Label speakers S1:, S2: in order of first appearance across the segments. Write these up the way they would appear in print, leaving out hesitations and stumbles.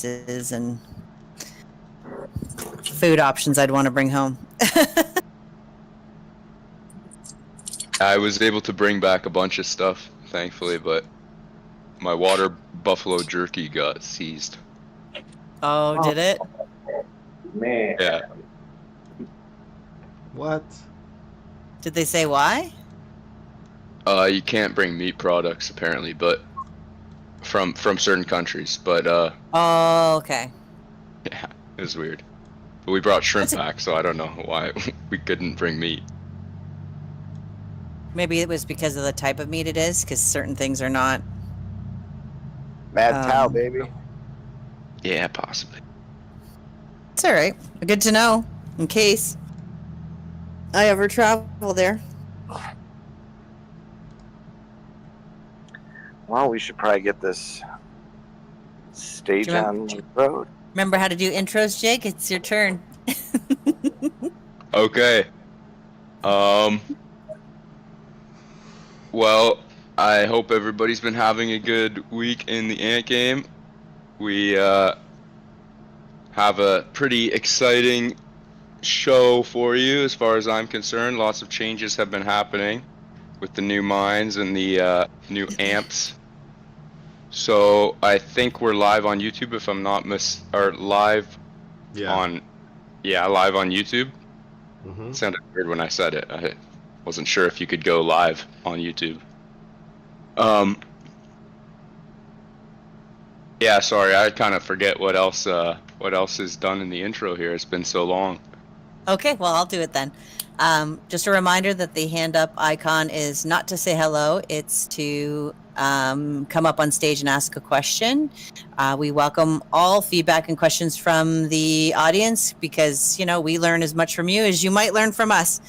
S1: and food options I'd want to bring home.
S2: I was able to bring back a bunch of stuff, thankfully, but my water buffalo jerky got seized.
S1: Oh, did it?
S3: Man.
S2: Yeah.
S4: What?
S1: Did they say why?
S2: You can't bring meat products apparently, but from certain countries. But
S1: Oh, okay.
S2: yeah, it was weird. But we brought shrimp
S1: That's a-
S2: back, so I don't know why we couldn't bring meat.
S1: Maybe it was because of the type of meat it is, because certain things are not.
S3: Mad cow, baby.
S2: Yeah, possibly.
S1: It's all right. Good to know in case I ever travel there.
S3: Well, we should probably get this stage on the road.
S1: Remember how to do intros, Jake? It's your turn.
S2: Okay. Well, I hope everybody's been having a good week in the Ant game. We have a pretty exciting show for you as far as I'm concerned. Lots of changes have been happening with the new mines and the new amps. So I think we're live on YouTube if I'm not live on YouTube.
S4: Mm-hmm.
S2: It sounded weird when I said it. I wasn't sure if you could go live on YouTube. Yeah, sorry, I kind of forget what else is done in the intro here. It's been so long.
S1: Okay, well, I'll do it then. Just a reminder that the hand up icon is not to say hello. It's to come up on stage and ask a question. We welcome all feedback and questions from the audience because, we learn as much from you as you might learn from us.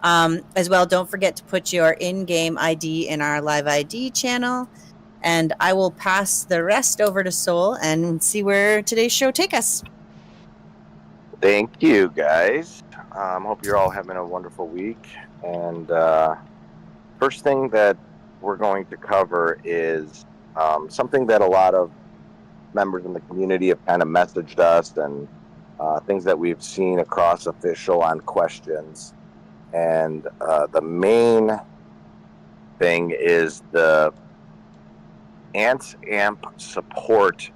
S1: As well, don't forget to put your in-game ID in our live ID channel. And I will pass the rest over to Soul and see where today's show take us.
S3: Thank you, guys. Hope you're all having a wonderful week. And first thing that we're going to cover is something that a lot of members in the community have kind of messaged us and things that we've seen across official on questions. And the main thing is the Ants Amp support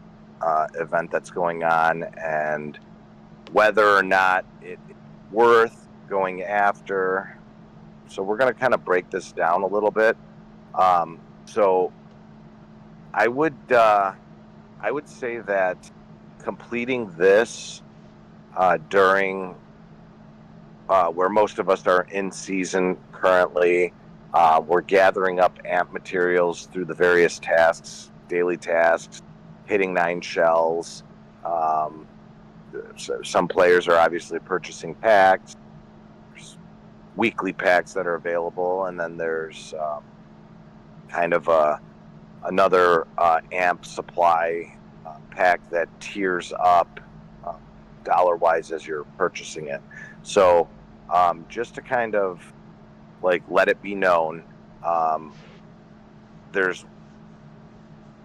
S3: event that's going on and whether or not it's worth going after. So we're going to kind of break this down a little bit. So I would say that completing this during where most of us are in season currently, we're gathering up amp materials through the various tasks, daily tasks, hitting 9 shells. So some players are obviously purchasing packs. There's weekly packs that are available, and then there's kind of another amp supply pack that tiers up dollar-wise as you're purchasing it. So just to kind of let it be known, there's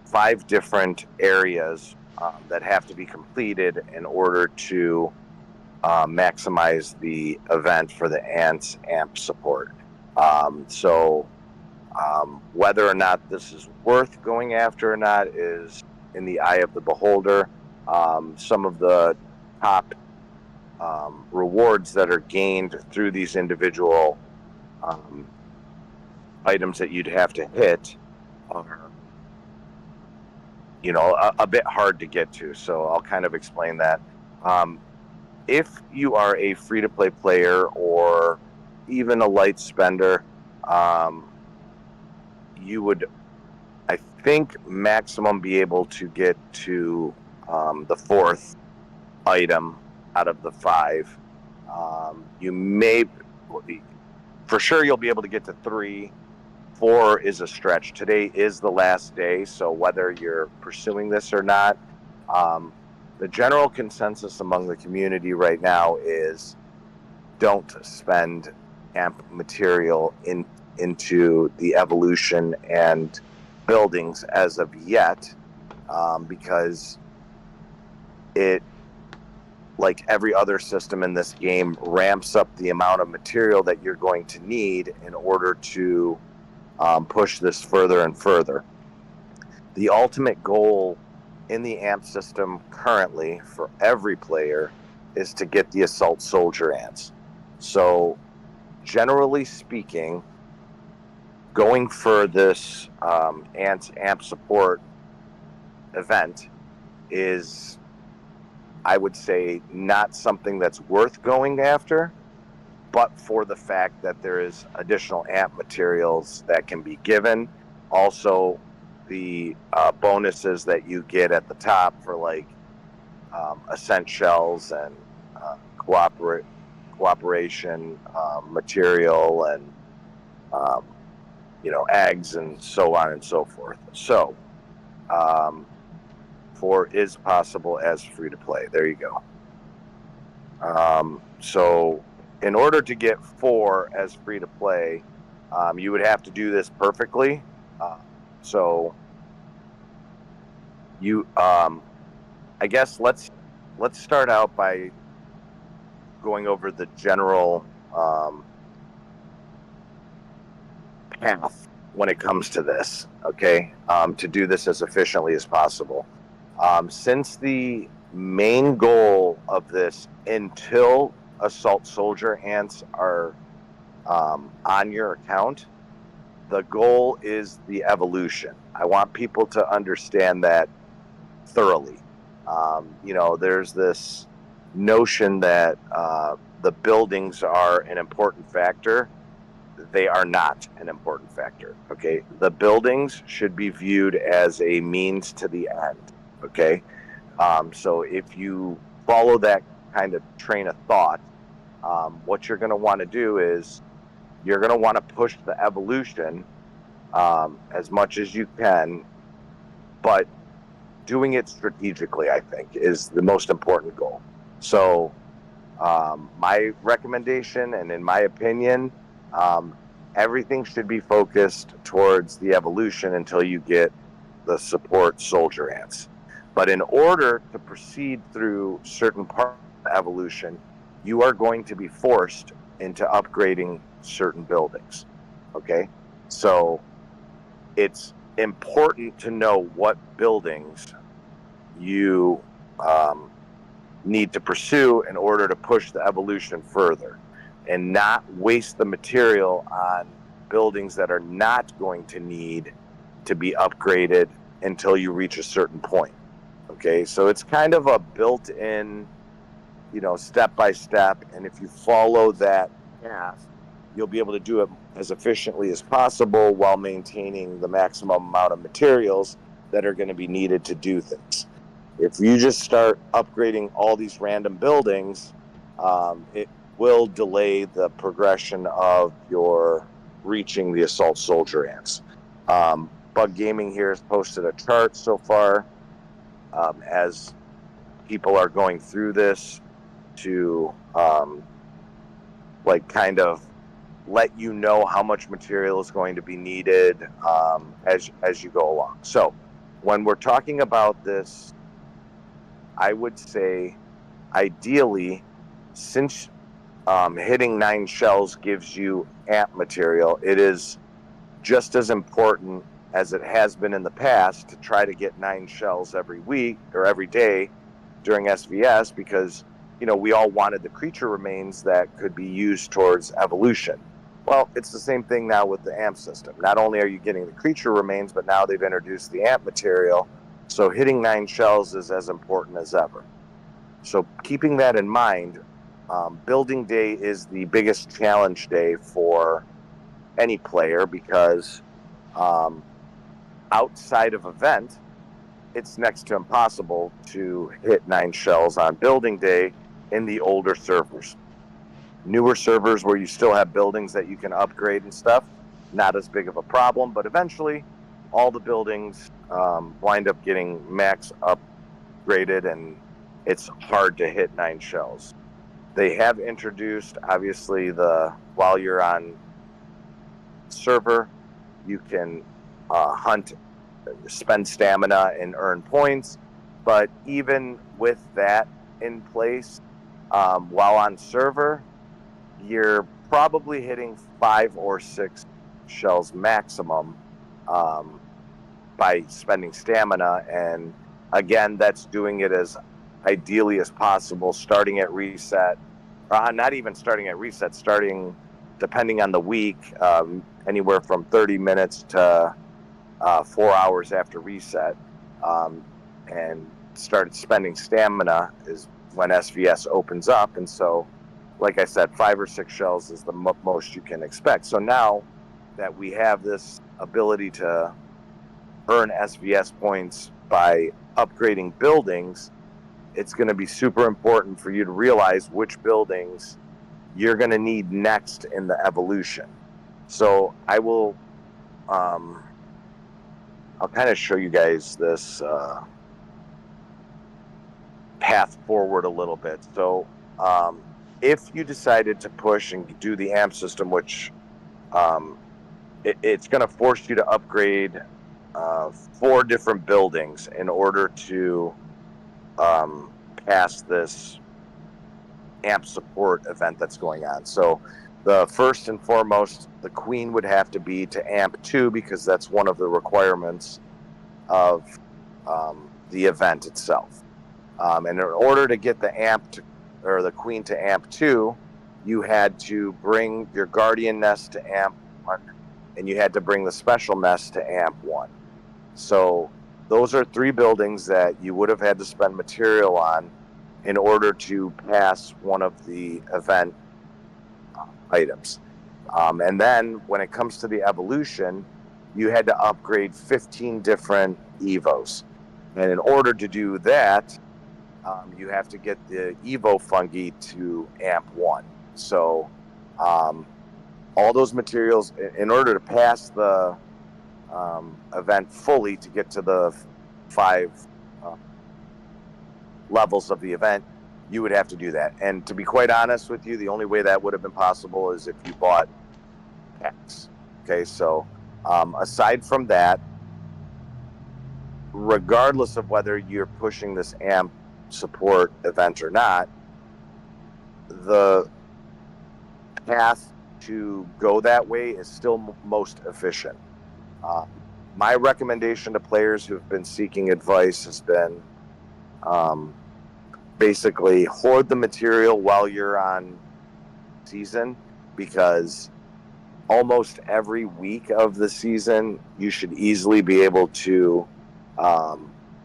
S3: 5 different areas that have to be completed in order to maximize the event for the Ants Amp support. So whether or not this is worth going after or not is in the eye of the beholder. Some of the top rewards that are gained through these individual items that you'd have to hit are a bit hard to get to, so I'll kind of explain that. If you are a free-to-play player or even a light spender, you would, I think, maximum be able to get to the 4th item out of the 5. You may, for sure, you'll be able to get to 3. 4 is a stretch. Today is the last day, so whether you're pursuing this or not, the general consensus among the community right now is don't spend amp material into the evolution and buildings as of yet, because it, like every other system in this game, ramps up the amount of material that you're going to need in order to push this further and further. The ultimate goal in the AMP system currently for every player is to get the Assault Soldier ants. So generally speaking, going for this AMP support event is, I would say, not something that's worth going after, but for the fact that there is additional AMP materials that can be given. Also, the bonuses that you get at the top for like ascent shells and cooperation material and eggs and so on and so forth. So for is possible as free to play. There you go. So in order to get 4 as free to play, you would have to do this perfectly. So you, I guess let's start out by going over the general path when it comes to this. Okay, to do this as efficiently as possible. Since the main goal of this, until Assault Soldier ants are on your account, the goal is the evolution. I want people to understand that thoroughly. There's this notion that the buildings are an important factor. They are not an important factor. Okay, the buildings should be viewed as a means to the end. Okay, so if you follow that kind of train of thought, what you're going to want to do is you're going to want to push the evolution as much as you can, but doing it strategically, I think, is the most important goal. So my recommendation, and in my opinion, everything should be focused towards the evolution until you get the support soldier ants. But in order to proceed through certain parts of the evolution, you are going to be forced into upgrading certain buildings. Okay? So it's important to know what buildings you need to pursue in order to push the evolution further, and not waste the material on buildings that are not going to need to be upgraded until you reach a certain point. Okay, so it's kind of a built-in, step by step, and if you follow that path, you'll be able to do it as efficiently as possible while maintaining the maximum amount of materials that are going to be needed to do things. If you just start upgrading all these random buildings, it will delay the progression of your reaching the Assault Soldier ants. Bug Gaming here has posted a chart so far as people are going through this to kind of let you know how much material is going to be needed as you go along. So when we're talking about this, I would say ideally, since hitting 9 shells gives you amp material, it is just as important as it has been in the past to try to get 9 shells every week or every day during SVS, because we all wanted the creature remains that could be used towards evolution. Well, it's the same thing now with the amp system. Not only are you getting the creature remains, but now they've introduced the amp material, so hitting 9 shells is as important as ever. So keeping that in mind, building day is the biggest challenge day for any player, because outside of event, it's next to impossible to hit 9 shells on building day in the older servers. Newer servers where you still have buildings that you can upgrade and stuff, not as big of a problem, but eventually all the buildings wind up getting max upgraded, and it's hard to hit 9 shells. They have introduced, obviously, while you're on server, you can hunt, spend stamina and earn points, But even with that in place, while on server, you're probably hitting 5 or 6 shells maximum by spending stamina. And again, that's doing it as ideally as possible, starting at reset. Not even starting at reset, starting, depending on the week, anywhere from 30 minutes to 4 hours after reset. And started spending stamina is when SVS opens up. And so, like I said, 5 or 6 shells is the most you can expect. So now that we have this ability to earn SVS points by upgrading buildings, it's going to be super important for you to realize which buildings you're going to need next in the evolution. So I will, I'll kind of show you guys this path forward a little bit. So if you decided to push and do the AMP system, which it's going to force you to upgrade 4 different buildings in order to pass this AMP support event that's going on. So the first and foremost, the Queen would have to be to AMP 2 because that's one of the requirements of the event itself. And in order to get the the Queen to AMP 2, you had to bring your Guardian Nest to AMP 1, and you had to bring the Special Nest to AMP 1. So those are 3 buildings that you would have had to spend material on in order to pass one of the event items. And then when it comes to the evolution, you had to upgrade 15 different Evos. And in order to do that, you have to get the Evo fungi to AMP 1. So all those materials, in order to pass the event fully to get to the 5 levels of the event, you would have to do that. And to be quite honest with you, the only way that would have been possible is if you bought packs. Okay, so aside from that, regardless of whether you're pushing this AMP support event or not, the path to go that way is still most efficient. My recommendation to players who've been seeking advice has been basically hoard the material while you're on season, because almost every week of the season you should easily be able to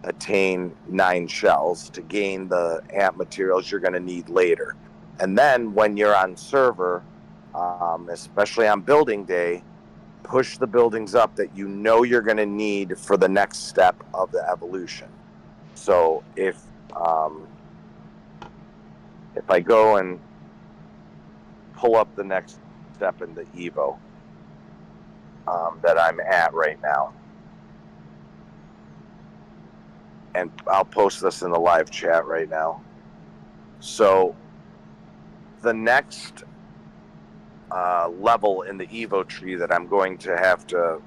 S3: attain 9 shells to gain the AMP materials you're going to need later. And then when you're on server, especially on building day, push the buildings up that you know you're going to need for the next step of the evolution. So if I go and pull up the next step in the Evo that I'm at right now, and I'll post this in the live chat right now. So the next level in the Evo tree that I'm going to have to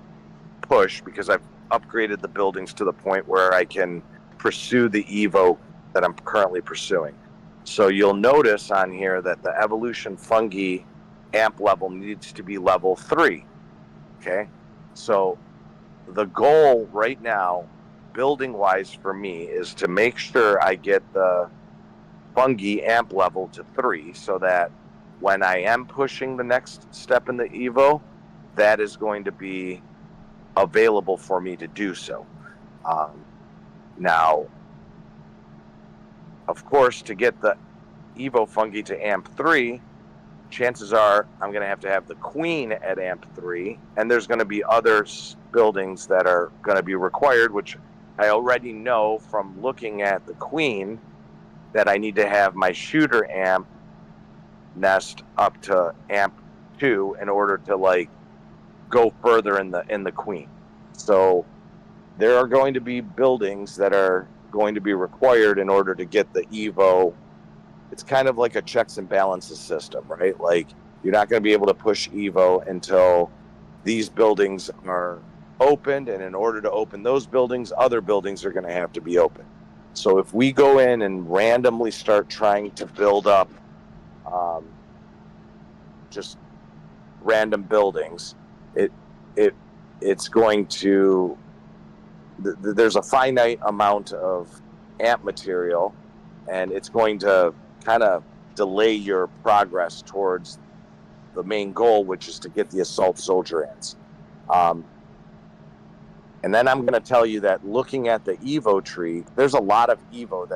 S3: push, because I've upgraded the buildings to the point where I can pursue the Evo that I'm currently pursuing. So you'll notice on here that the evolution fungi AMP level needs to be level 3. Okay, so the goal right now, building wise for me, is to make sure I get the fungi AMP level to 3, so that when I am pushing the next step in the Evo, that is going to be available for me to do so. Now, of course, to get the Evo fungi to AMP 3, chances are I'm going to have the Queen at AMP 3, and there's going to be other buildings that are going to be required, which I already know from looking at the Queen that I need to have my shooter AMP nest up to AMP 2 in order to go further in the Queen. So there are going to be buildings that are going to be required in order to get the Evo. It's kind of like a checks and balances system, right? Like, you're not going to be able to push Evo until these buildings are opened, and in order to open those buildings, other buildings are going to have to be opened. So if we go in and randomly start trying to build up just random buildings, it's going to there's a finite amount of amp material, and it's going to kind of delay your progress towards the main goal, which is to get the assault soldier ants. And then I'm going to tell you that looking at the Evo tree, there's a lot of Evo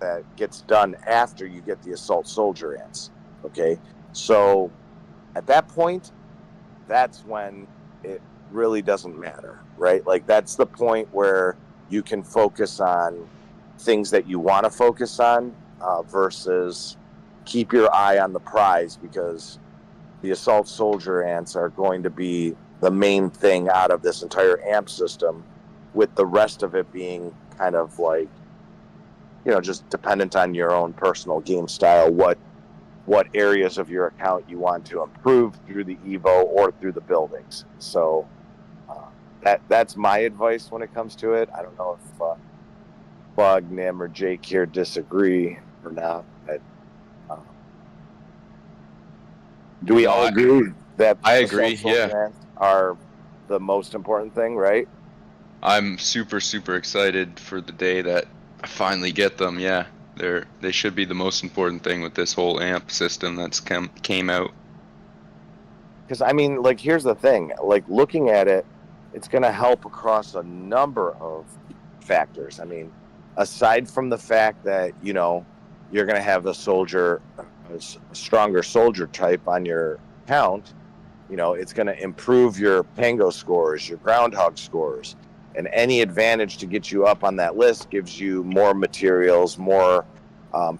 S3: that gets done after you get the assault soldier ants. Okay, so at that point, that's when it really doesn't matter, right? Like, that's the point where you can focus on things that you want to focus on versus keep your eye on the prize, because the assault soldier ants are going to be the main thing out of this entire amp system, with the rest of it being kind of like, just dependent on your own personal game style, what areas of your account you want to improve through the Evo or through the buildings. So that's my advice when it comes to it. I don't know if Bug, Nim, or Jake here disagree or not. But, do we all agree that
S2: I agree,
S3: assault soldier ants are the most important thing, right?
S2: I'm super, super excited for the day that I finally get them. Yeah, they should be the most important thing with this whole amp system that's came out.
S3: Because, I mean, like, here's the thing. Like, looking at it, it's going to help across a number of factors. I mean, aside from the fact that, you're going to have a stronger soldier type on your account, it's going to improve your Pango scores, your Groundhog scores, and any advantage to get you up on that list gives you more materials, more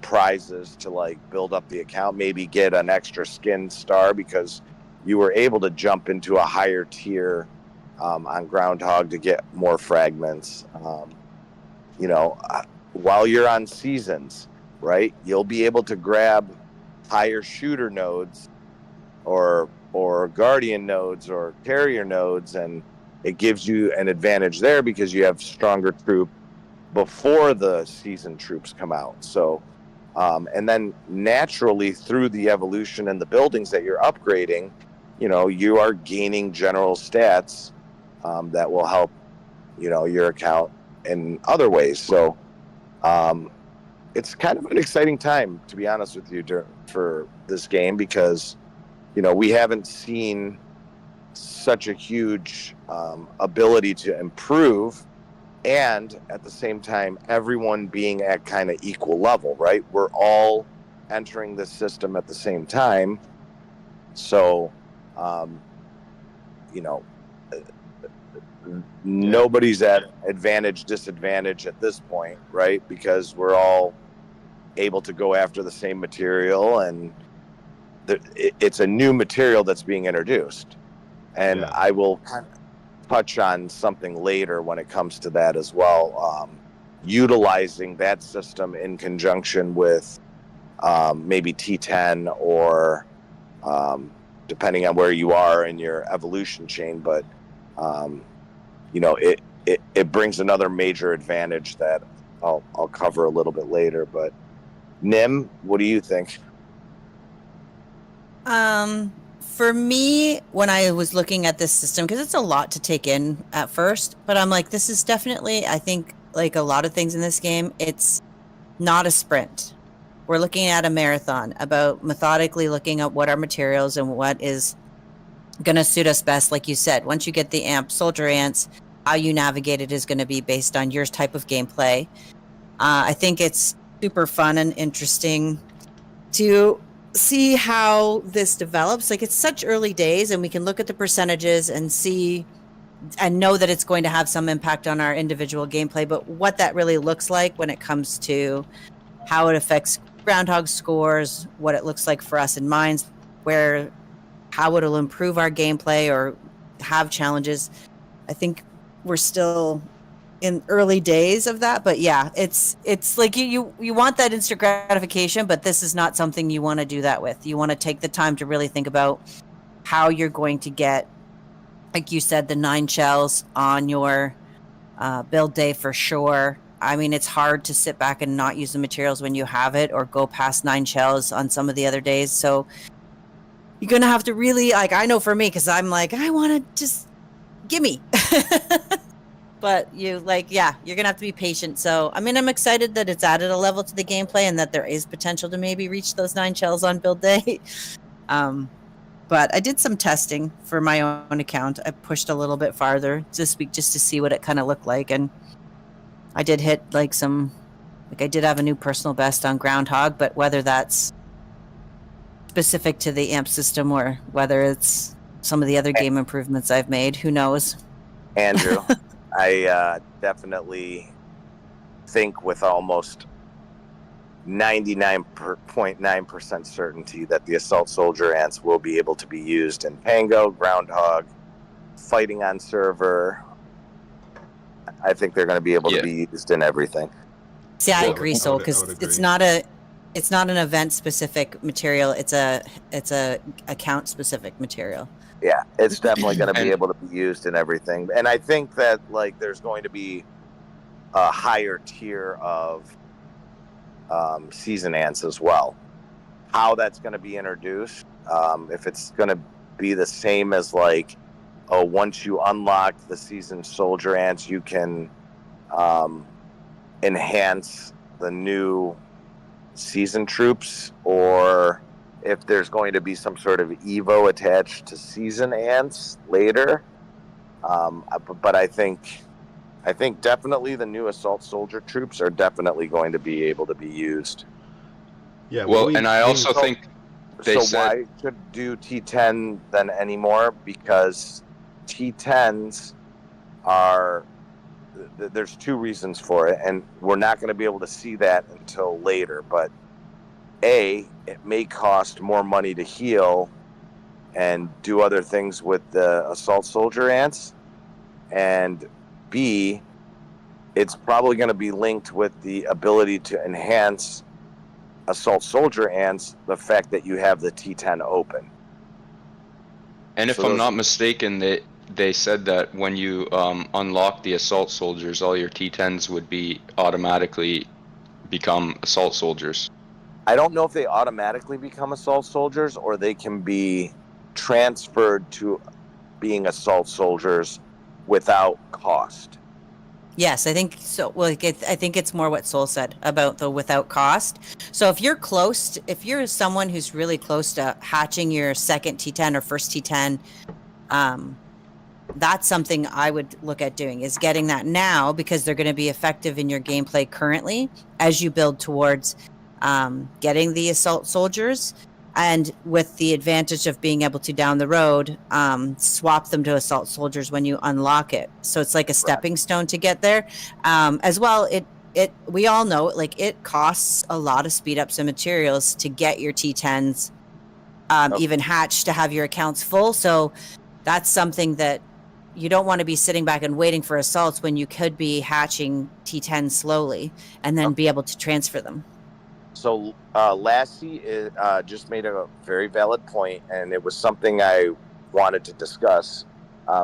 S3: prizes to, like, build up the account, maybe get an extra skin star because you were able to jump into a higher tier on Groundhog to get more fragments. While you're on seasons, right, you'll be able to grab higher shooter nodes or guardian nodes or carrier nodes, and it gives you an advantage there because you have stronger troop before the season troops come out. So and then naturally through the evolution and the buildings that you're upgrading, you are gaining general stats that will help your account in other ways. So it's kind of an exciting time, to be honest with you, for this game, because we haven't seen such a huge ability to improve, and at the same time everyone being at kind of equal level, right? We're all entering this system at the same time, so nobody's at advantage, disadvantage at this point, right? Because we're all able to go after the same material, and it's a new material that's being introduced. And
S4: Yeah.
S3: I will kind of touch on something later when it comes to that as well. Utilizing that system in conjunction with maybe T10 or depending on where you are in your evolution chain, but it brings another major advantage that I'll cover a little bit later. But Nim, what do you think?
S1: For me, when I was looking at this system, because it's a lot to take in at first, but I'm like, this is definitely, I think, like a lot of things in this game, it's not a sprint. We're looking at a marathon, about methodically looking at what our materials and what is going to suit us best. Like you said, once you get the amp soldier ants, how you navigate it is going to be based on your type of gameplay. I think it's super fun and interesting to see how this develops. Like, it's such early days, and we can look at the percentages and see and know that it's going to have some impact on our individual gameplay, but what that really looks like when it comes to how it affects Groundhog scores, what it looks like for us in Mines, how it'll improve our gameplay or have challenges. I think we're still in early days of that, but yeah, it's like you want that instant gratification, but this is not something you want to do that with. You want to take the time to really think about how you're going to get, like you said, the 9 shells on your build day for sure. I mean, it's hard to sit back and not use the materials when you have it, or go past 9 shells on some of the other days. So you're gonna have to really, like, I know for me, because I'm like, I want to just gimme. But you're gonna have to be patient. So I mean, I'm excited that it's added a level to the gameplay and that there is potential to maybe reach those 9 shells on build day. But I did some testing for my own account. I pushed a little bit farther this week just to see what it kind of looked like, and I did hit I did have a new personal best on Groundhog, but whether that's specific to the AMP system or whether it's some of the other game improvements I've made, who knows?
S3: Andrew, I definitely think with almost 99.9% certainty that the assault soldier ants will be able to be used in Pango, Groundhog, fighting on server. I think they're going to be able to be used in everything.
S1: See, I agree, Soul, because it's not an event specific material. It's a account specific material.
S3: Yeah, it's definitely going to be able to be used in everything. And I think that there's going to be a higher tier of season ants as well. How that's going to be introduced, if it's going to be the same as once you unlock the seasoned soldier ants, you can enhance the new seasoned troops, or if there's going to be some sort of Evo attached to season ants later. But I think definitely the new assault soldier troops are definitely going to be able to be used.
S4: Yeah.
S2: Well, and I also think they said,
S3: why should do T10 then anymore? Because T10s are, there's 2 reasons for it, and we're not going to be able to see that until later. But A, it may cost more money to heal and do other things with the assault soldier ants, and B, it's probably going to be linked with the ability to enhance assault soldier ants, the fact that you have the T10 open.
S2: and if I'm not mistaken, they said that when you unlock the assault soldiers, all your T10s would be automatically become assault soldiers.
S3: I don't know if they automatically become assault soldiers or they can be transferred to being assault soldiers without cost.
S1: Yes, I think so. Well, I think it's more what Soul said about the without cost. So if you're someone who's really close to hatching your second T10 or first T10, that's something I would look at doing, is getting that now, because they're going to be effective in your gameplay currently as you build towards getting the assault soldiers, and with the advantage of being able to down the road swap them to assault soldiers when you unlock it. So it's like a stepping stone to get there. As well, we all know it costs a lot of speed ups and materials to get your T10s even hatched to have your accounts full. So that's something that you don't want to be sitting back and waiting for assaults when you could be hatching T10 slowly and then be able to transfer them.
S3: So Lassie just made a very valid point, and it was something I wanted to discuss.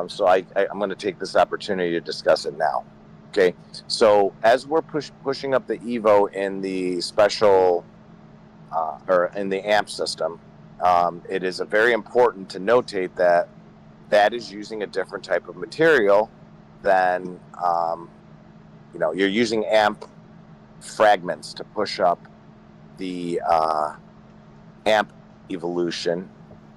S3: So I'm going to take this opportunity to discuss it now. Okay. So as we're pushing up the Evo in the special or in the AMP system, it is very important to notate that is using a different type of material than, you're using AMP fragments to push up the AMP evolution,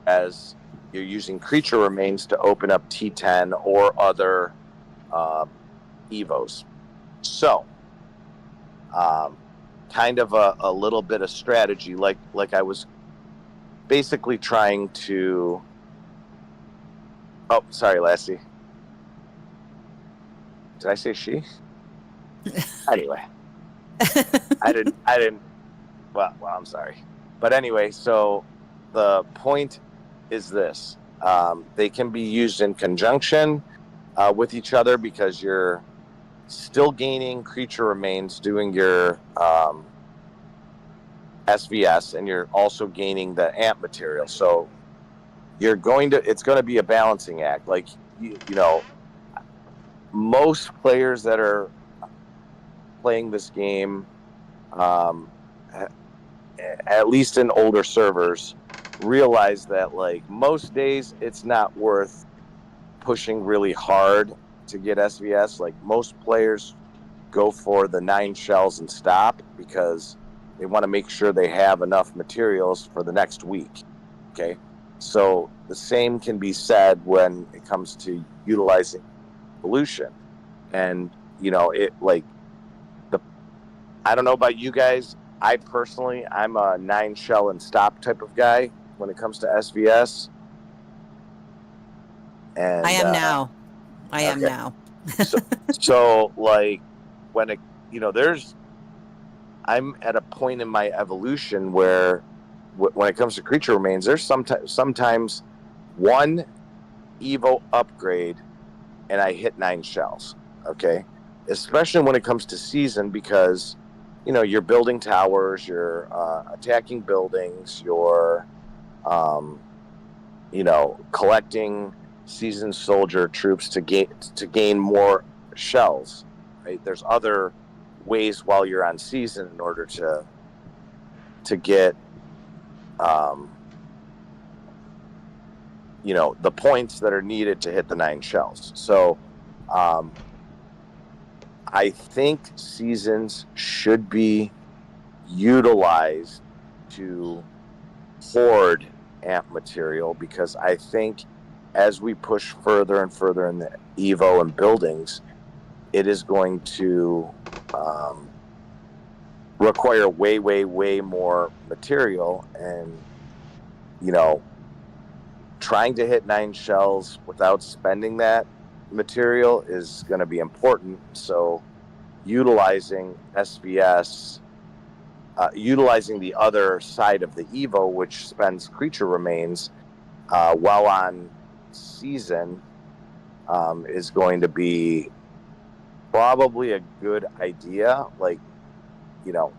S3: as you're using creature remains to open up T10 or other Evos. So, kind of a little bit of strategy, like I was basically trying to. Oh, sorry, Lassie. Did I say she? Anyway, I didn't. Well, I'm sorry. But anyway, so the point is this. They can be used in conjunction with each other, because you're still gaining creature remains doing your SVS, and you're also gaining the AMP material. So it's going to be a balancing act. Like, most players that are playing this game, at least in older servers, realize that like most days it's not worth pushing really hard to get SVS. Like most players go for the 9 shells and stop because they want to make sure they have enough materials for the next week. Okay, so the same can be said when it comes to utilizing evolution. And you know, it like the I don't know about you guys. I personally, I'm a 9 shell and stop type of guy when it comes to SVS. And
S1: I am now. I am
S3: okay.
S1: now.
S3: So like when it, you know, I'm at a point in my evolution where when it comes to creature remains, there's sometimes one Evo upgrade and I hit 9 shells. Okay, especially when it comes to season, because you know you're building towers, you're attacking buildings, you're you know, collecting seasoned soldier troops to gain more shells. Right? There's other ways while you're on season in order to get you know, the points that are needed to hit the 9 shells. So I think seasons should be utilized to hoard amp material, because I think as we push further and further in the Evo and buildings, it is going to require way more material. And you know, trying to hit 9 shells without spending that material is going to be important. So utilizing SVS, utilizing the other side of the Evo, which spends creature remains while on season, is going to be probably a good idea. Like, you know,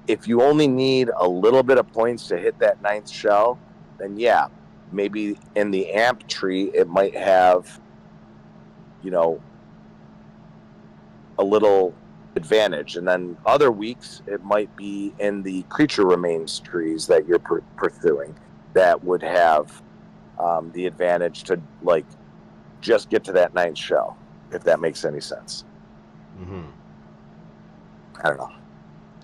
S3: if you only need a little bit of points to hit that 9th shell, then yeah, maybe in the amp tree it might have, you know, a little advantage. And then other weeks it might be in the creature remains trees that you're pursuing that would have the advantage to like just get to that 9th shell, if that makes any sense.
S4: Mm-hmm.
S3: I don't know.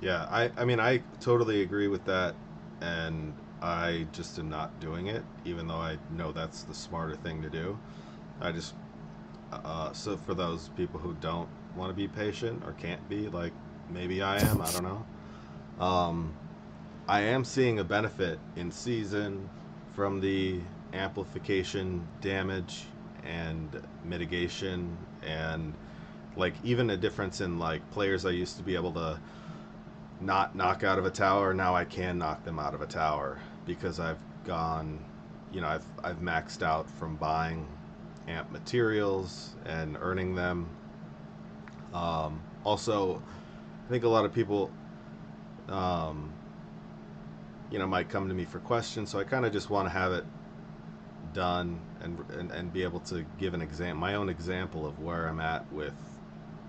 S4: Yeah, I mean, I totally agree with that, and I just am not doing it, even though I know that's the smarter thing to do. I just, so for those people who don't want to be patient or can't be, like maybe I am, I don't know. I am seeing a benefit in season from the amplification damage and mitigation, and like even a difference in like players I used to be able to not knock out of a tower, now I can knock them out of a tower because I've gone, you know, I've maxed out from buying amp materials and earning them. Also, I think a lot of people, you know, might come to me for questions, so I kind of just want to have it done and be able to give my own example of where I'm at with,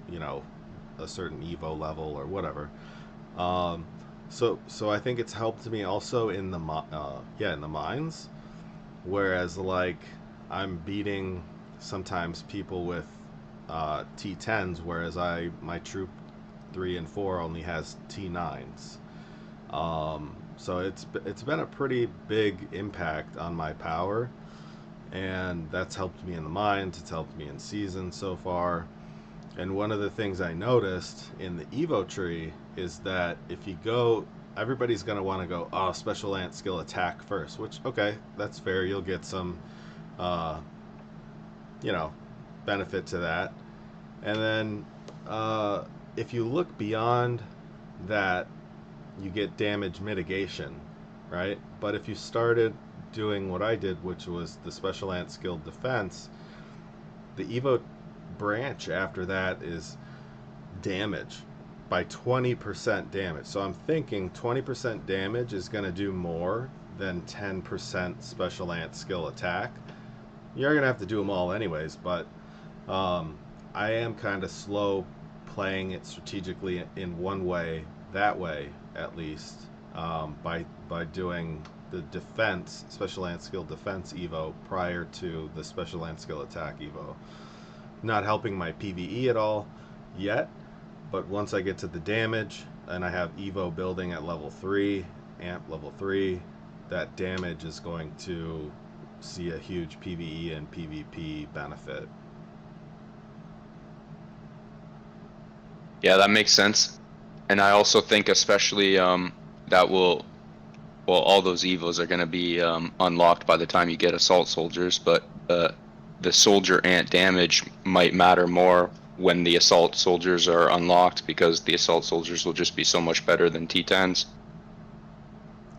S4: you know, a certain Evo level or whatever. So I think it's helped me also in the in the mines, whereas like I'm beating sometimes people with T10s, whereas my troop 3 and 4 only has T9s. So it's been a pretty big impact on my power, and that's helped me in the mines. It's helped me in season so far. And one of the things I noticed in the Evo tree is that if you go, everybody's going to want to go, special ant skill attack first, which, okay, that's fair. You'll get some, you know, benefit to that. And then if you look beyond that, you get damage mitigation, right? But if you started doing what I did, which was the special ant skill defense, the Evo branch after that is damage by 20% damage. So I'm thinking 20% damage is going to do more than 10% special ant skill attack. You're going to have to do them all anyways, but I am kind of slow playing it strategically in one way, that way at least, by doing the defense, special land skill defense Evo prior to the special land skill attack Evo. Not helping my PvE at all yet, but once I get to the damage and I have Evo building at level 3, amp level 3, that damage is going to see a huge PvE and PvP benefit.
S2: Yeah, that makes sense. And I also think especially that will, well, all those evos are going to be unlocked by the time you get assault soldiers, but the soldier ant damage might matter more when the assault soldiers are unlocked, because the assault soldiers will just be so much better than T10s.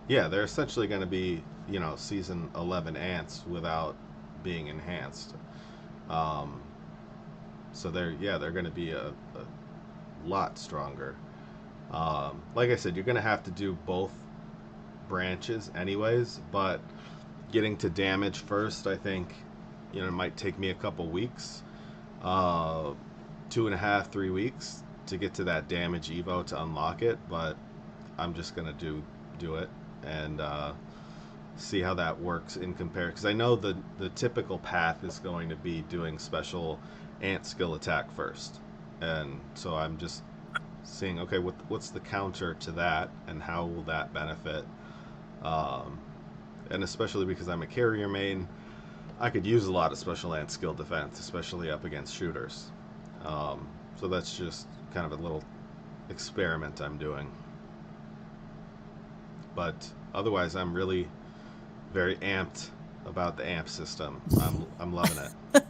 S4: Yeah, they're essentially going to be, you know, season 11 ants without being enhanced. So they're going to be a lot stronger. Like I said, you're going to have to do both branches anyways, but getting to damage first, I think, you know, it might take me a couple weeks, 2.5, 3 weeks to get to that damage Evo to unlock it, but I'm just going to do it and see how that works in compare, because I know the typical path is going to be doing special ant skill attack first, and so I'm just seeing, okay, what's the counter to that and how will that benefit, and especially because I'm a carrier main, I could use a lot of special ant skill defense, especially up against shooters, so that's just kind of a little experiment I'm doing. But otherwise, I'm really very amped about the amp system. I'm loving it.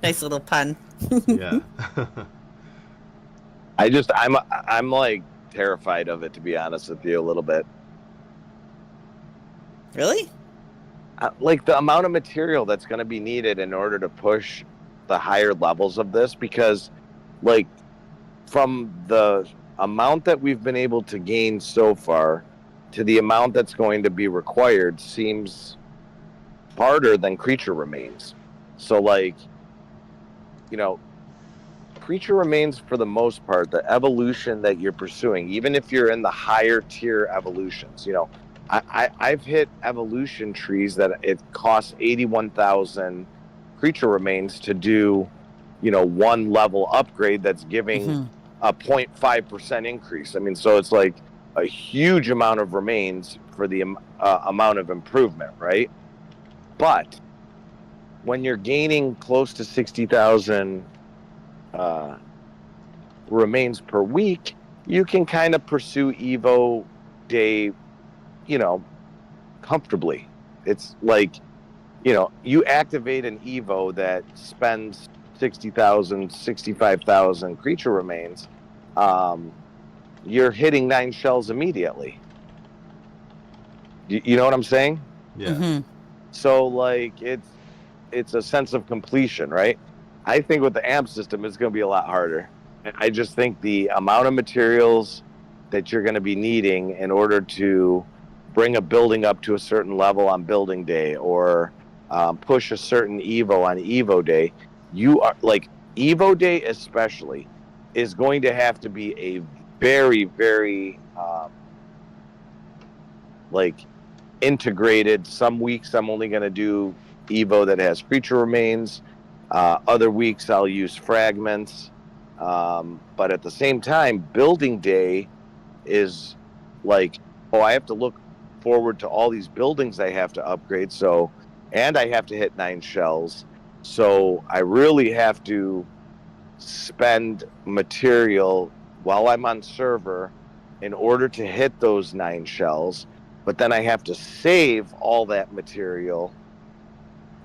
S1: Nice little pun.
S4: Yeah.
S3: I'm like terrified of it, to be honest with you, a little bit.
S1: Really?
S3: Like the amount of material that's going to be needed in order to push the higher levels of this, because like from the amount that we've been able to gain so far to the amount that's going to be required seems harder than creature remains. So like, you know, creature remains, for the most part, the evolution that you're pursuing, even if you're in the higher tier evolutions, you know, I've hit evolution trees that it costs 81,000 creature remains to do, you know, one level upgrade that's giving a 0.5% increase. I mean, so it's like a huge amount of remains for the amount of improvement, right? But when you're gaining close to 60,000 remains per week, you can kind of pursue Evo Day, you know, comfortably. It's like, you know, you activate an Evo that spends 60,000, 65,000 creature remains, you're hitting 9 shells immediately. You know what I'm saying?
S4: Yeah.
S3: So like it's a sense of completion, right? I think with the amp system, it's going to be a lot harder. I just think the amount of materials that you're going to be needing in order to bring a building up to a certain level on building day, or push a certain Evo on Evo day, you are like Evo Day especially is going to have to be a very, very like integrated. Some weeks I'm only going to do Evo that has creature remains. Other weeks I'll use fragments. But at the same time, building day is like, oh, I have to look forward to all these buildings I have to upgrade. So, and I have to hit 9 shells. So I really have to spend material while I'm on server in order to hit those 9 shells. But then I have to save all that material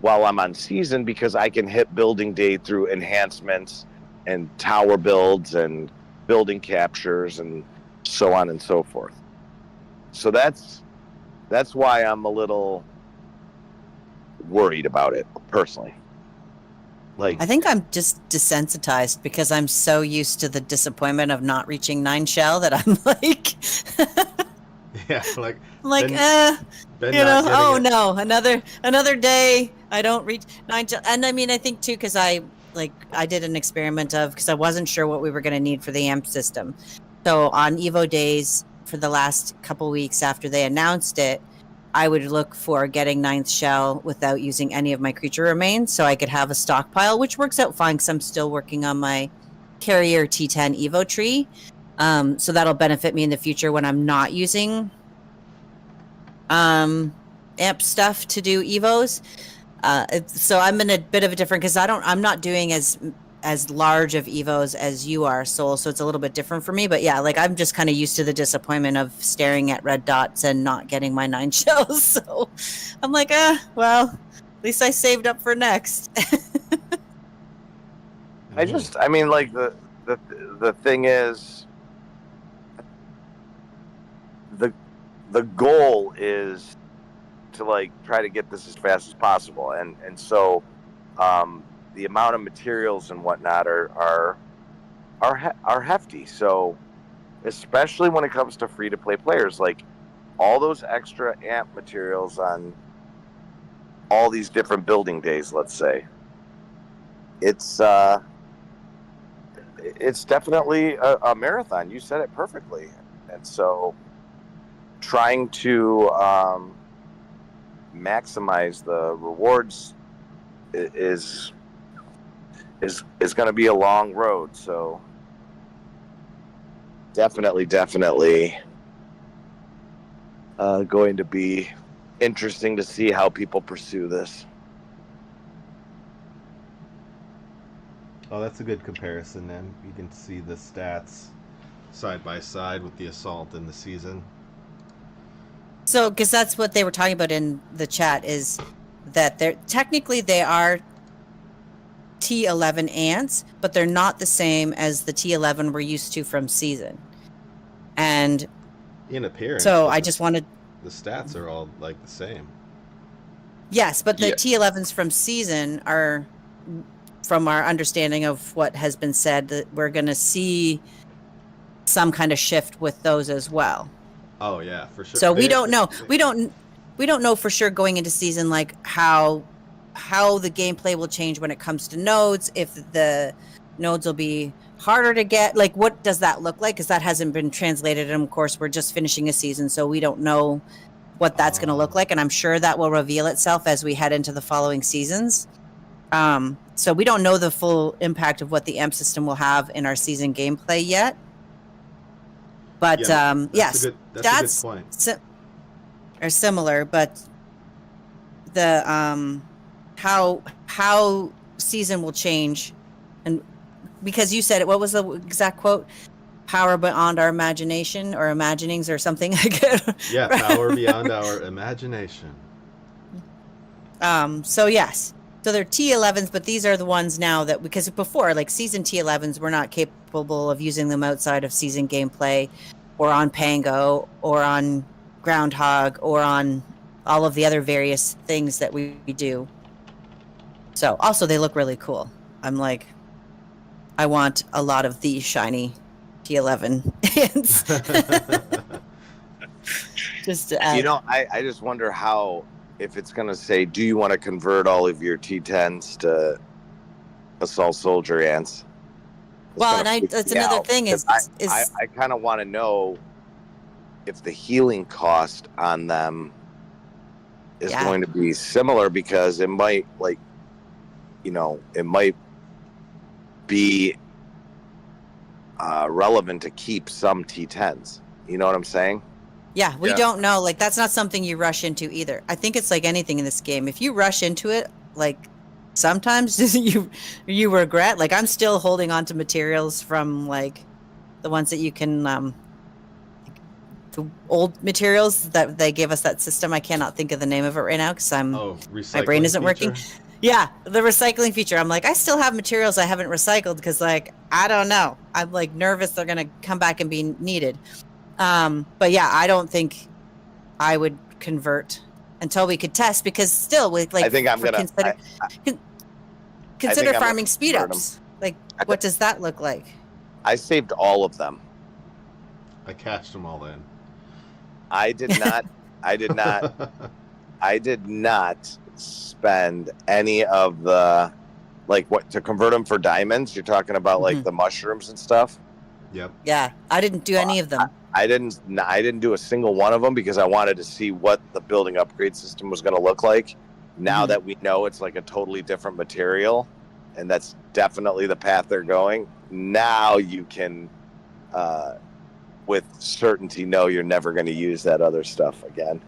S3: while I'm on season, because I can hit building day through enhancements and tower builds and building captures and so on and so forth. So that's why I'm a little worried about it personally. Like,
S1: I think I'm just desensitized because I'm so used to the disappointment of not reaching 9 shell that I'm like,
S4: Yeah, like
S1: I'm like,
S4: Ben
S1: you know,
S4: not
S1: oh
S4: getting it.
S1: no, another day I don't reach 9 shell. And I mean, I think too, because I like I did an experiment of, because I wasn't sure what we were going to need for the amp system. So on Evo days for the last couple weeks after they announced it, I would look for getting ninth shell without using any of my creature remains, so I could have a stockpile, which works out fine because I'm still working on my carrier T10 Evo tree. So that'll benefit me in the future when I'm not using amp stuff to do Evos. So I'm in a bit of a different, because I'm not doing as large of Evos as you are, Soul, so it's a little bit different for me. But yeah, like I'm just kind of used to the disappointment of staring at red dots and not getting my 9 shells. So I'm like, well, at least I saved up for next.
S3: I mean, like the thing is, the goal is to like try to get this as fast as possible, and so the amount of materials and whatnot are hefty. So especially when it comes to free to play players, like all those extra amp materials on all these different building days, let's say, it's definitely a marathon. You said it perfectly. And so trying to maximize the rewards is going to be a long road. So definitely going to be interesting to see how people pursue this.
S4: Oh, that's a good comparison. Then you can see the stats side by side with the assault in the season.
S1: So, because that's what they were talking about in the chat, is that they are T11 ants, but they're not the same as the T11 we're used to from season. And
S4: in appearance,
S1: so I just wanted,
S4: the stats are all like the same.
S1: Yes, but the T11s from season are, from our understanding of what has been said, that we're going to see some kind of shift with those as well.
S4: Oh yeah, for sure.
S1: So we don't know. We don't know for sure going into season, like how the gameplay will change when it comes to nodes. If the nodes will be harder to get, like what does that look like? Because that hasn't been translated, and of course we're just finishing a season, so we don't know what that's going to look like. And I'm sure that will reveal itself as we head into the following seasons. So we don't know the full impact of what the amp system will have in our season gameplay yet. But yes,
S4: that's a good point.
S1: Are similar, but the how season will change, and because you said it, what was the exact quote? Power beyond our imagination, or imaginings, or something like it.
S4: Yeah, power beyond our imagination.
S1: So yes. So they're T11s, but these are the ones now that, because before, like season T11s, we're not capable of using them outside of season gameplay, or on Pango, or on Groundhog, or on all of the other various things that we do. So also they look really cool. I'm like, I want a lot of these shiny T11 ants. Just to add.
S3: You know, I just wonder how, if it's going to say, do you want to convert all of your T10s to assault soldier ants?
S1: Well, and that's another thing is
S3: I kind of want to know if the healing cost on them is going to be similar, because it might, like, you know, it might be relevant to keep some T10s. You know what I'm saying?
S1: Yeah, we don't know. Like, that's not something you rush into either. I think it's like anything in this game. If you rush into it, like, sometimes you regret. Like, I'm still holding on to materials from, like, the ones that you can, the old materials that they gave us, that system. I cannot think of the name of it right now because my brain isn't working. Yeah, the recycling feature. I'm like, I still have materials I haven't recycled because, like, I don't know. I'm, like, nervous they're going to come back and be needed. But yeah, I don't think I would convert until we could test, because still with, like,
S3: I think I'm gonna
S1: consider farming speed ups. Like, what does that look like?
S3: I saved all of them.
S4: I cashed them all in.
S3: I did not spend any of the like what to convert them for diamonds. You're talking about like the mushrooms and stuff.
S4: Yep.
S1: Yeah, I didn't do any of them.
S3: I didn't do a single one of them because I wanted to see what the building upgrade system was going to look like. Now that we know it's like a totally different material, and that's definitely the path they're going. Now you can, with certainty, know you're never going to use that other stuff again.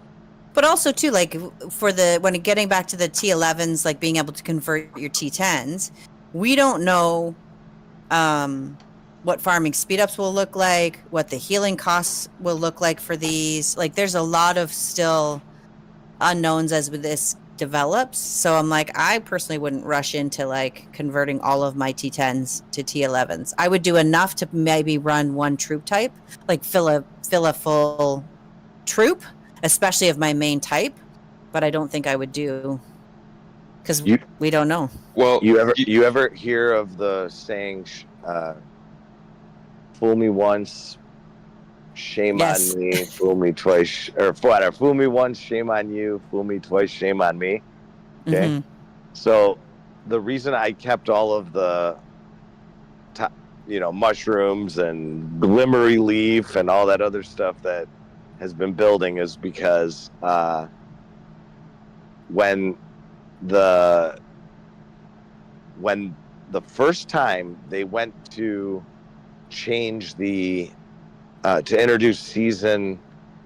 S1: But also too, like for getting back to the T11s, like being able to convert your T10s, we don't know what farming speedups will look like, what the healing costs will look like for these. Like there's a lot of still unknowns as this develops. So I'm like, I personally wouldn't rush into like converting all of my T10s to T11s. I would do enough to maybe run one troop type, like fill a full troop, especially of my main type, but I don't think I would do, because we don't know.
S2: Well,
S3: you ever hear of the saying, "Fool me once, shame on me. Fool me twice, or fool me once, shame on you. Fool me twice, shame on me." Okay, so the reason I kept all of the, mushrooms and glimmery leaf and all that other stuff that has been building is because when the first time they went to change the to introduce season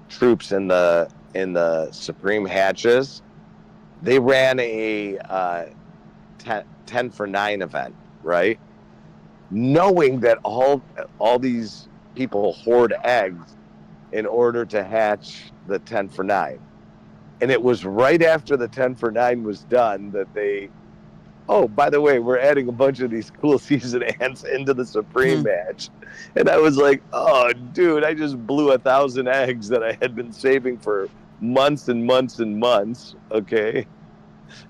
S3: troops in the Supreme hatches, they ran a 10 for 9 event, right? Knowing that all these people hoard eggs in order to hatch the 10 for 9. And it was right after the 10 for 9 was done that they, oh, by the way, we're adding a bunch of these cool season ants into the Supreme match. And I was like, oh, dude, I just blew 1,000 eggs that I had been saving for months and months and months, okay?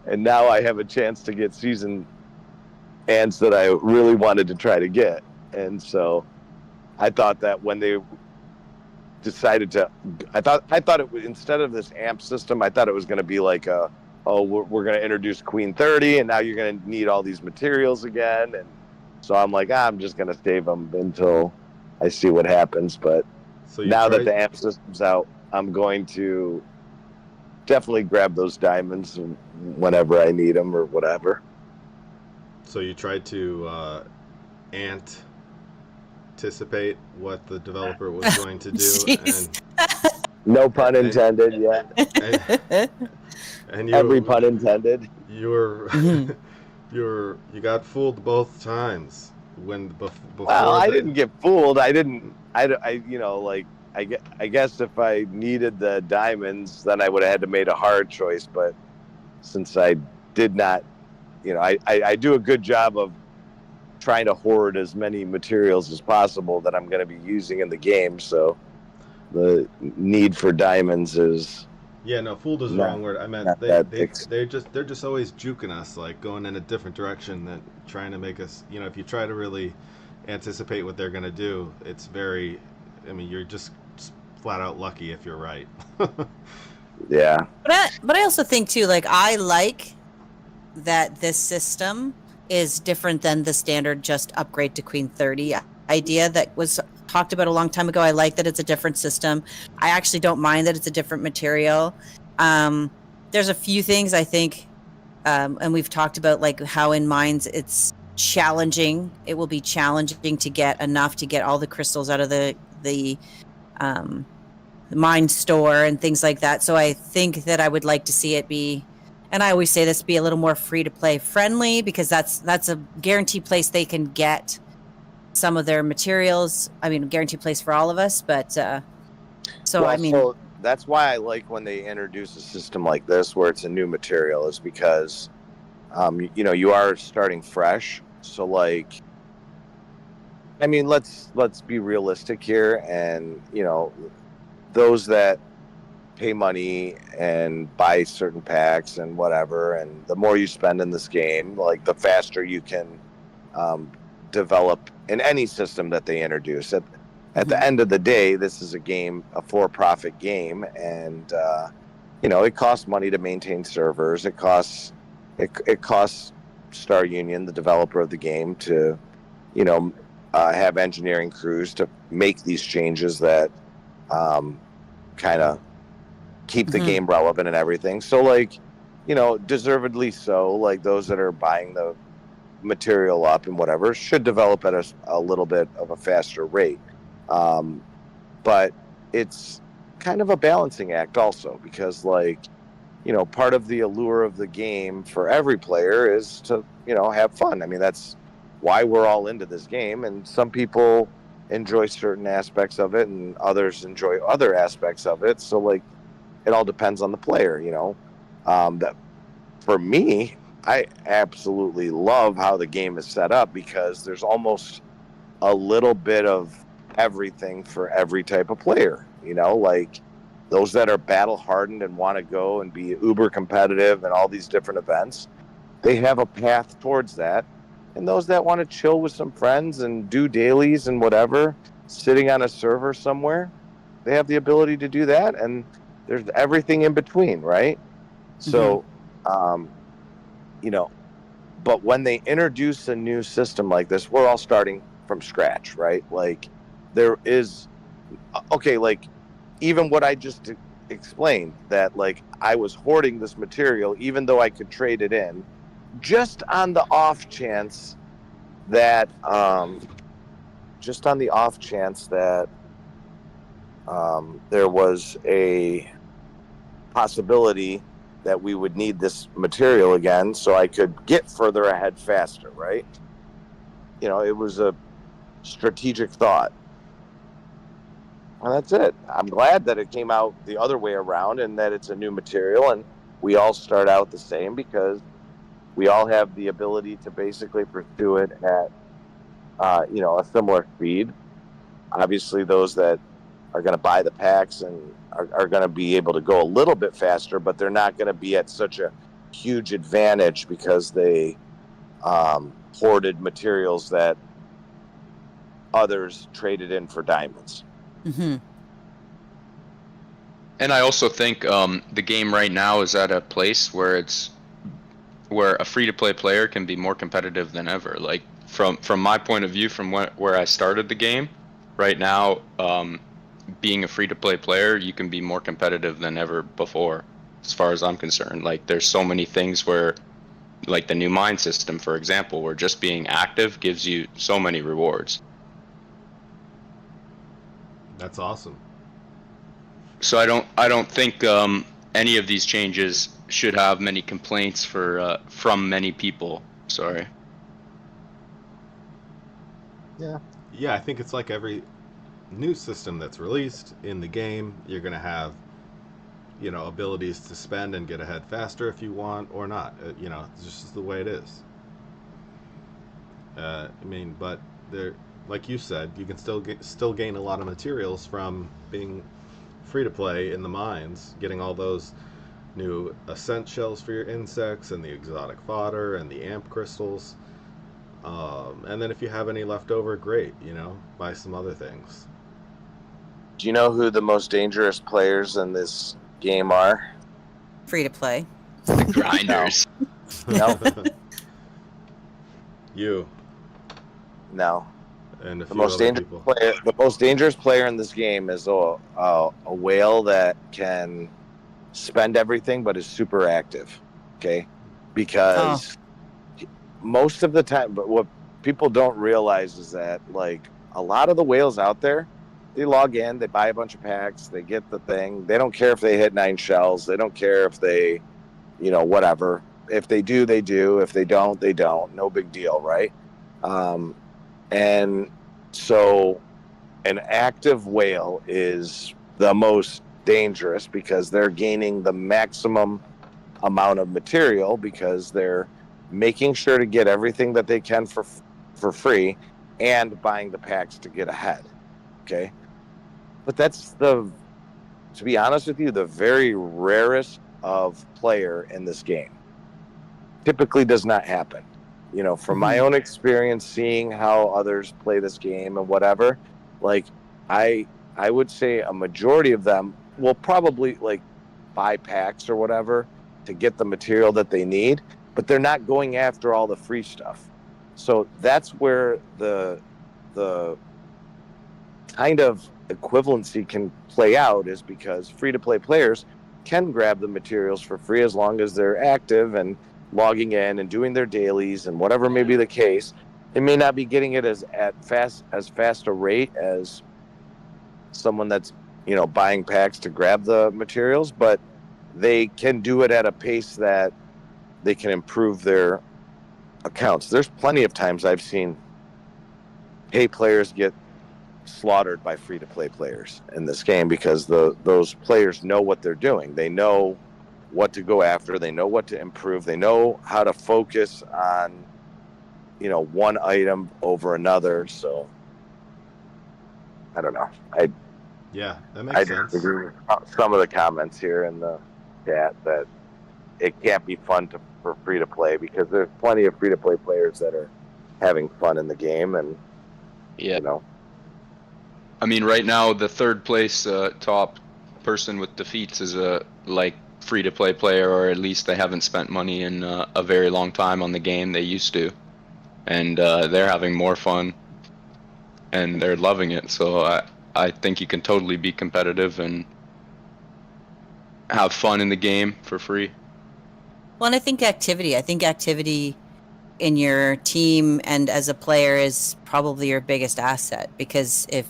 S3: And now I have a chance to get season ants that I really wanted to try to get. And so I thought that when they decided to, I thought it was, instead of this amp system, I thought it was going to be like we're going to introduce Queen 30 and now you're going to need all these materials again. And so I'm like, I'm just going to save them until I see what happens. But now that the amp system's out, I'm going to definitely grab those diamonds whenever I need them or whatever.
S4: So you tried to anticipate what the developer was going to do, and
S3: no pun intended. Yeah,
S4: and
S3: every pun intended.
S4: You got fooled both times before.
S3: Well, I didn't get fooled. I guess if I needed the diamonds, then I would have had to made a hard choice. But since I did not, I do a good job of trying to hoard as many materials as possible that I'm going to be using in the game. So the need for diamonds is...
S4: Yeah, no, fooled is the wrong word. I meant they're just always juking us, like going in a different direction, than trying to make us, if you try to really anticipate what they're going to do, it's very, you're just flat out lucky if you're right.
S3: Yeah.
S1: But I also think too, like, I like that this system is different than the standard just upgrade to Queen 30 idea that was talked about a long time ago. I like that it's a different system. I actually don't mind that it's a different material. There's a few things I think, and we've talked about like how in mines it's challenging. It will be challenging to get enough to get all the crystals out of the mine store and things like that. So I think that I would like to see it be, and I always say this, be a little more free to play friendly, because that's a guaranteed place they can get some of their materials. Guaranteed place for all of us, but so
S3: that's why I like when they introduce a system like this where it's a new material, is because you are starting fresh. So like, let's be realistic here, and those that pay money and buy certain packs and whatever, and the more you spend in this game, like the faster you can develop in any system that they introduce. At the end of the day, this is a for-profit game, and it costs money to maintain servers. It costs Star Union, the developer of the game, to, you know, have engineering crews to make these changes that kind of keep the
S1: Mhm.
S3: game relevant and everything. So, like, you know, deservedly so, like those that are buying the material up and whatever should develop at a little bit of a faster rate. But it's kind of a balancing act also, because, like, you know, part of the allure of the game for every player is to, you know, have fun. I mean, that's why we're all into this game. And some people enjoy certain aspects of it and others enjoy other aspects of it. So, like, it all depends on the player, you know. That for me, I absolutely love how the game is set up, because there's almost a little bit of everything for every type of player, you know, like those that are battle hardened and want to go and be uber competitive and all these different events, they have a path towards that. And those that want to chill with some friends and do dailies and whatever, sitting on a server somewhere, they have the ability to do that. And there's everything in between, right? So, you know, but when they introduce a new system like this, we're all starting from scratch, right? Like, there is, okay, like, even what I just explained, that, like, I was hoarding this material even though I could trade it in, just on the off chance that there was a possibility that we would need this material again, so I could get further ahead faster, right? You know, it was a strategic thought. And that's it. I'm glad that it came out the other way around and that it's a new material and we all start out the same, because we all have the ability to basically pursue it at, you know, a similar speed. Obviously, those that are going to buy the packs and are going to be able to go a little bit faster, but they're not going to be at such a huge advantage because they hoarded materials that others traded in for diamonds.
S1: Mm-hmm.
S2: And I also think the game right now is at a place where a free-to-play player can be more competitive than ever. Like, from my point of view, from where I started the game, right now, being a free-to-play player, you can be more competitive than ever before, as far as I'm concerned. Like, there's so many things where, like the new mine system, for example, where just being active gives you so many rewards.
S4: That's awesome.
S2: So I don't think any of these changes should have many complaints from many people. Sorry.
S4: Yeah, I think it's like every new system that's released in the game, you're going to have, you know, abilities to spend and get ahead faster if you want or not. You know, it's just the way it is. I mean, but there, like you said, you can still gain a lot of materials from being free to play in the mines, getting all those new ascent shells for your insects and the exotic fodder and the amp crystals. And then if you have any left over, great, you know, buy some other things.
S3: Do you know who the most dangerous players in this game are?
S1: Free to play.
S2: The grinders.
S3: No.
S4: You
S3: No.
S4: and a
S3: The
S4: few
S3: most
S4: other
S3: dangerous
S4: people.
S3: player. The most dangerous player in this game is a whale that can spend everything but is super active. Okay, because most of the time, but what people don't realize is that, like, a lot of the whales out there, they log in, they buy a bunch of packs, they get the thing. They don't care if they hit 9 shells. They don't care if they, you know, whatever. If they do, they do. If they don't, they don't. No big deal, right? And so an active whale is the most dangerous because they're gaining the maximum amount of material, because they're making sure to get everything that they can for free and buying the packs to get ahead. Okay. But that's to be honest with you, the very rarest of player in this game. Typically does not happen. You know, from my own experience, seeing how others play this game and whatever, like, I would say a majority of them will probably, like, buy packs or whatever to get the material that they need, but they're not going after all the free stuff. So that's where the kind of equivalency can play out, is because free-to-play players can grab the materials for free as long as they're active and logging in and doing their dailies and whatever may be the case. They may not be getting it as fast a rate as someone that's, you know, buying packs to grab the materials, but they can do it at a pace that they can improve their accounts. There's plenty of times I've seen pay players get slaughtered by free-to-play players in this game because those players know what they're doing. They know what to go after. They know what to improve. They know how to focus on, you know, one item over another. So I don't know.
S4: Yeah, that
S3: I
S4: makes sense.
S3: agree with some of the comments here in the chat that it can't be fun for free-to-play, because there's plenty of free-to-play players that are having fun in the game, and
S2: Yeah.
S3: you know.
S2: I mean, right now the third place top person with defeats is a free-to-play player, or at least they haven't spent money in a very long time on the game. They used to, and they're having more fun, and they're loving it. So I think you can totally be competitive and have fun in the game for free.
S1: Well, and I think activity in your team and as a player is probably your biggest asset, because if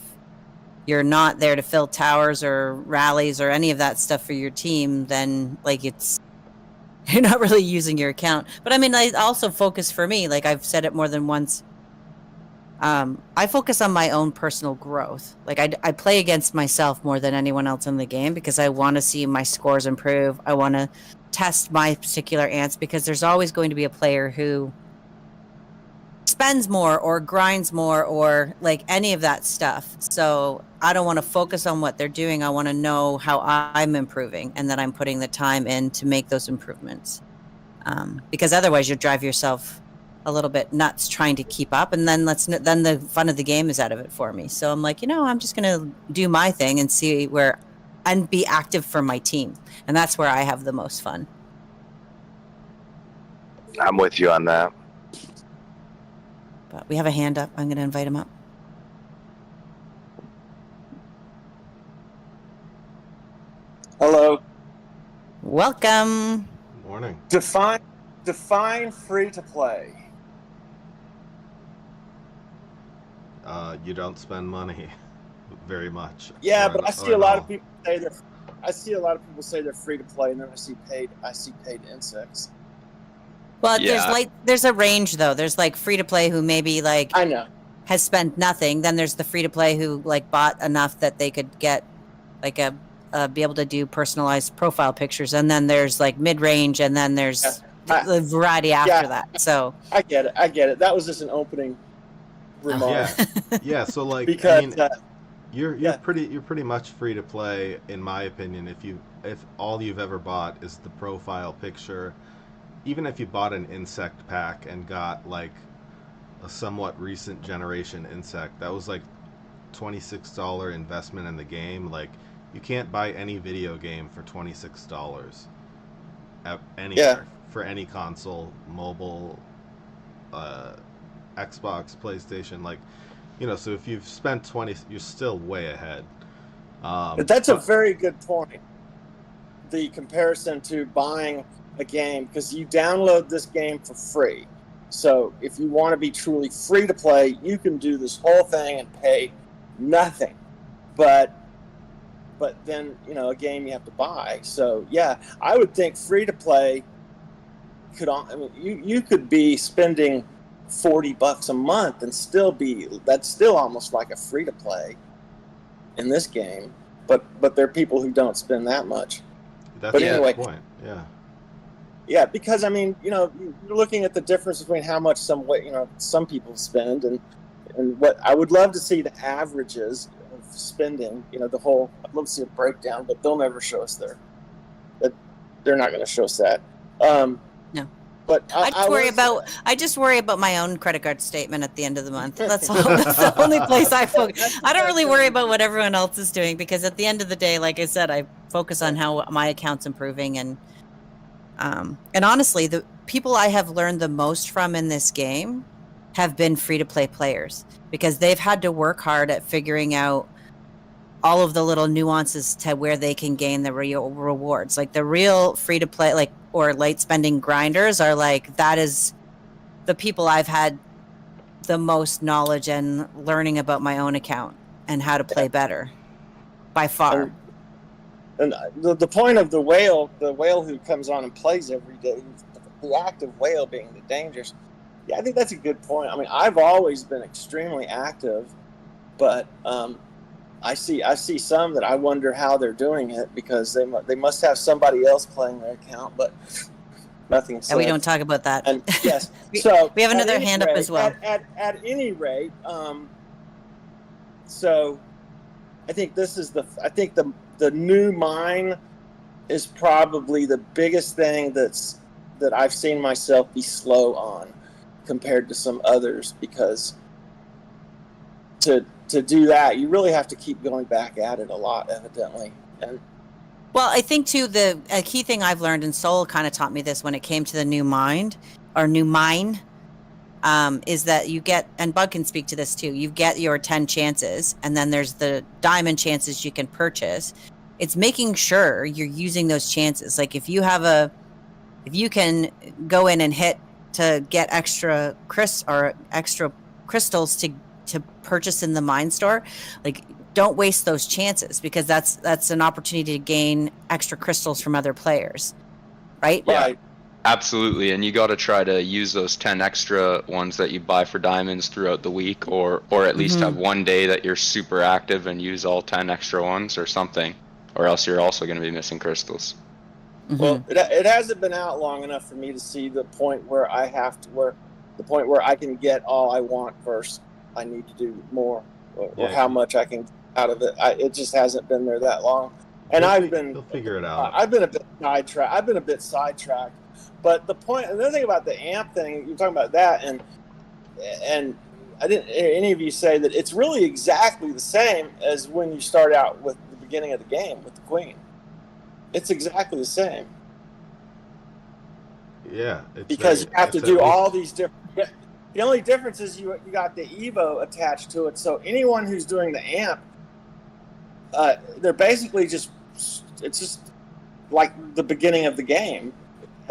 S1: you're not there to fill towers or rallies or any of that stuff for your team, then like you're not really using your account. But I mean, I also focus, for me, like I've said it more than once, I focus on my own personal growth. Like I play against myself more than anyone else in the game, because I want to see my scores improve. I want to test my particular ants, because there's always going to be a player who spends more or grinds more or like any of that stuff. So I don't want to focus on what they're doing. I want to know how I'm improving and that I'm putting the time in to make those improvements. Because otherwise you'll drive yourself a little bit nuts trying to keep up, and then the fun of the game is out of it for me. So I'm like, I'm just going to do my thing and see and be active for my team. And that's where I have the most fun.
S3: I'm with you on that.
S1: But we have a hand up. I'm going to invite him up.
S5: Hello.
S1: Welcome.
S4: Morning.
S5: Define free to play.
S4: You don't spend money very much.
S5: Yeah,
S4: or-
S5: but I
S4: or
S5: see a
S4: at
S5: lot
S4: all.
S5: of people say they're free to play, and then I see paid insects.
S1: Well,
S2: Yeah.
S1: there's a range though. There's like free to play who maybe like
S5: I know.
S1: has spent nothing. Then there's the free to play who like bought enough that they could get like be able to do personalized profile pictures. And then there's like mid range, and then there's the variety after that. So
S5: I get it. That was just an opening remark.
S4: Yeah. So like,
S5: Because
S4: I mean, you're
S5: yeah.
S4: pretty much free to play, in my opinion. If all you've ever bought is the profile picture, even if you bought an insect pack and got like a somewhat recent generation insect, that was like $26 investment in the game. Like, you can't buy any video game for $26 anywhere, for any console, mobile, Xbox, PlayStation. Like, so if you've spent 20, you're still way ahead.
S5: But that's a very good point. The comparison to buying a game, because you download this game for free. So if you want to be truly free to play, you can do this whole thing and pay nothing. But then, a game you have to buy. So yeah, I would think free to play you could be spending $40 a month and that's still almost like a free to play in this game. But there are people who don't spend that much.
S4: That's
S5: But
S4: a
S5: anyway-
S4: good point. Yeah.
S5: Yeah, because you're looking at the difference between how much some people spend and what I would love to see the averages of spending. I'd love to see a breakdown, but they'll never show us they're not going to show us that.
S1: No.
S5: But
S1: I just worry about my own credit card statement at the end of the month. That's all. That's the only place I focus. I don't really worry about what everyone else is doing, because at the end of the day, like I said, I focus on how my account's improving, and And honestly, the people I have learned the most from in this game have been free-to-play players, because they've had to work hard at figuring out all of the little nuances to where they can gain the real rewards. Like the real free-to-play, like, or light spending grinders are like, that is the people I've had the most knowledge and learning about my own account and how to play better by far.
S5: And the point of the whale who comes on and plays every day, the active whale being the dangerous. Yeah, I think that's a good point. I mean, I've always been extremely active, but I see some that I wonder how they're doing it, because they must have somebody else playing their account, but nothing.
S1: And we don't talk about that.
S5: And yes, so
S1: we have another
S5: at any
S1: hand up
S5: rate,
S1: as well.
S5: At any rate, so I think this is the new mine is probably the biggest thing that I've seen myself be slow on compared to some others, because to do that, you really have to keep going back at it a lot, evidently. And
S1: well, I think too, a key thing I've learned, and Soul kind of taught me this when it came to the new mine, is that you get, and Bug can speak to this too, you get your 10 chances, and then there's the diamond chances you can purchase. It's making sure you're using those chances. Like if you can go in and hit to get extra crystals to purchase in the mine store, like don't waste those chances, because that's an opportunity to gain extra crystals from other players, right?
S2: Yeah,
S5: right.
S2: Absolutely. And you got to try to use those 10 extra ones that you buy for diamonds throughout the week, or at least have one day that you're super active and use all 10 extra ones or something, or else you're also going to be missing crystals.
S5: Well, it hasn't been out long enough for me to see the point where I can get all I want first. I need to do more, or how much I can get out of it. It just hasn't been there that long, and
S4: You'll figure it out.
S5: I've been a bit sidetracked. But another thing about the amp thing, you're talking about that, and I didn't hear any of you say that it's really exactly the same as when you start out with the beginning of the game with the Queen. It's exactly the same.
S4: Yeah,
S5: Because you have to do all these different. The only difference is you got the Evo attached to it, so anyone who's doing the amp, they're basically it's just like the beginning of the game.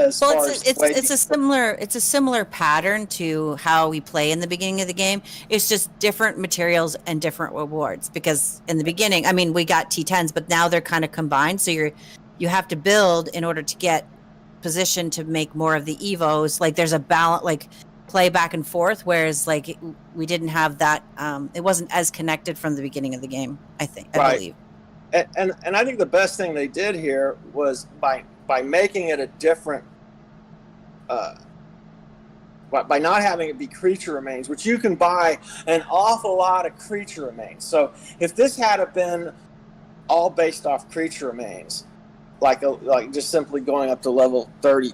S5: It's
S1: a similar pattern to how we play in the beginning of the game. It's just different materials and different rewards, because in the beginning, I mean, we got T10s, but now they're kind of combined. So you have to build in order to get positioned to make more of the Evos. Like there's a balance, like play back and forth, whereas like we didn't have that. It wasn't as connected from the beginning of the game, I believe.
S5: And I think the best thing they did here was by making it a different, by not having it be creature remains, which you can buy an awful lot of creature remains. So if this had been all based off creature remains, like just simply going up to level 30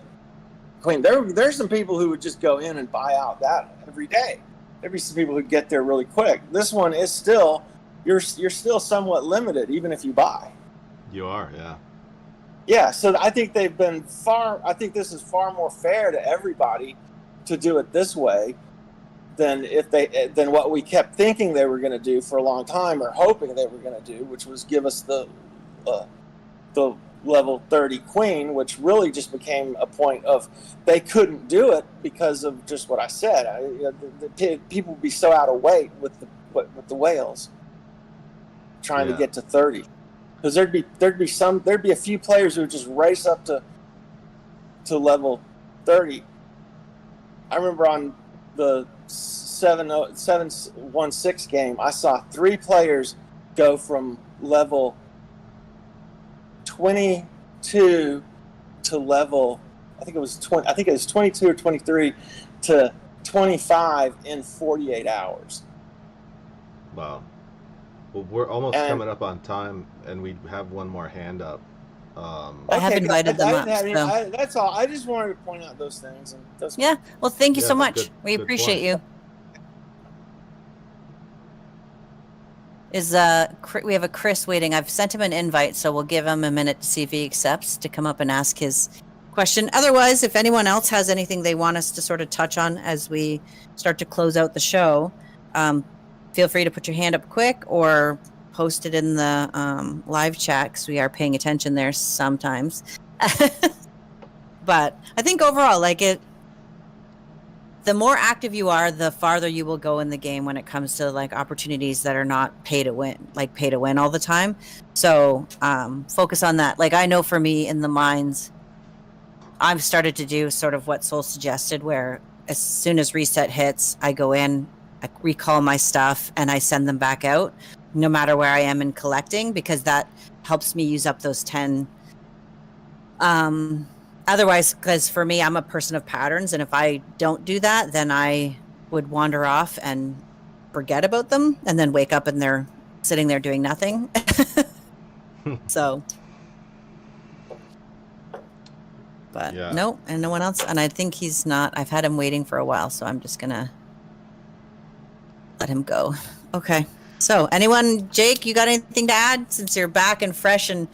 S5: Queen, there's some people who would just go in and buy out that every day. There'd be some people who get there really quick. This one is still, you're still somewhat limited, even if you buy.
S4: You are, yeah.
S5: Yeah, so I think I think this is far more fair to everybody to do it this way than what we kept thinking they were going to do for a long time, or hoping they were going to do, which was give us the level 30 Queen, which really just became a point of they couldn't do it because of just what I said. People would be so out of weight with the whales trying to get to 30. Because there'd be a few players who would just race up to level 30. I remember on the 716 game, I saw 3 players go from level 22 to level, I think it was 22 or 23 to 25 in 48 hours.
S4: Wow. Well, we're almost coming up on time, and we have one more hand up.
S1: I have invited them up.
S5: That's all. I just wanted to point out those things.
S1: Yeah. Well, thank you so much. We appreciate you. We have a Chris waiting. I've sent him an invite, so we'll give him a minute to see if he accepts to come up and ask his question. Otherwise, if anyone else has anything they want us to sort of touch on as we start to close out the show, feel free to put your hand up quick or post it in the live chat, because we are paying attention there sometimes. But I think overall, like, the more active you are, the farther you will go in the game when it comes to like opportunities that are not pay to win all the time. So focus on that. Like, I know for me in the mines, I've started to do sort of what Soul suggested, where as soon as reset hits, I go in, I recall my stuff, and I send them back out, no matter where I am in collecting, because that helps me use up those 10. Otherwise, because for me, I'm a person of patterns, and if I don't do that, then I would wander off and forget about them, and then wake up and they're sitting there doing nothing. So, but
S4: Yeah.
S1: no, and no one else. And I think he's not. I've had him waiting for a while, so I'm just gonna let him go. Okay. So, anyone, Jake, you got anything to add since you're back and fresh and?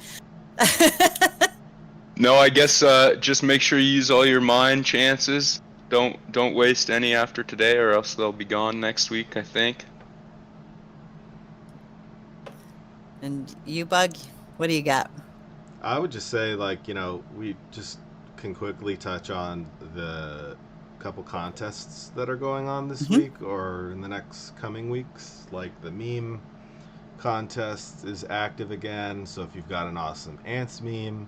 S2: No, I guess just make sure you use all your mine chances. Don't waste any after today, or else they'll be gone next week, I think.
S1: And you, Bug, what do you got?
S4: I would just say, like, you know, we just can quickly touch on the couple contests that are going on this week or in the next coming weeks. Like, the meme contest is active again, so if you've got an awesome ants meme,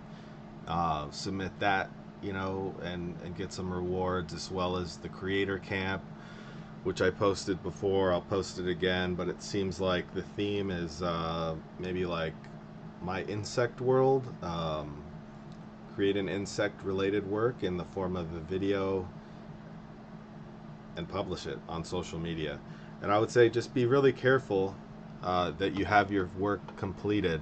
S4: submit that, you know, and get some rewards, as well as the creator camp, which I posted before. I'll post it again, but it seems like the theme is maybe like my insect world. Create an insect related work in the form of a video and publish it on social media. And I would say just be really careful that you have your work completed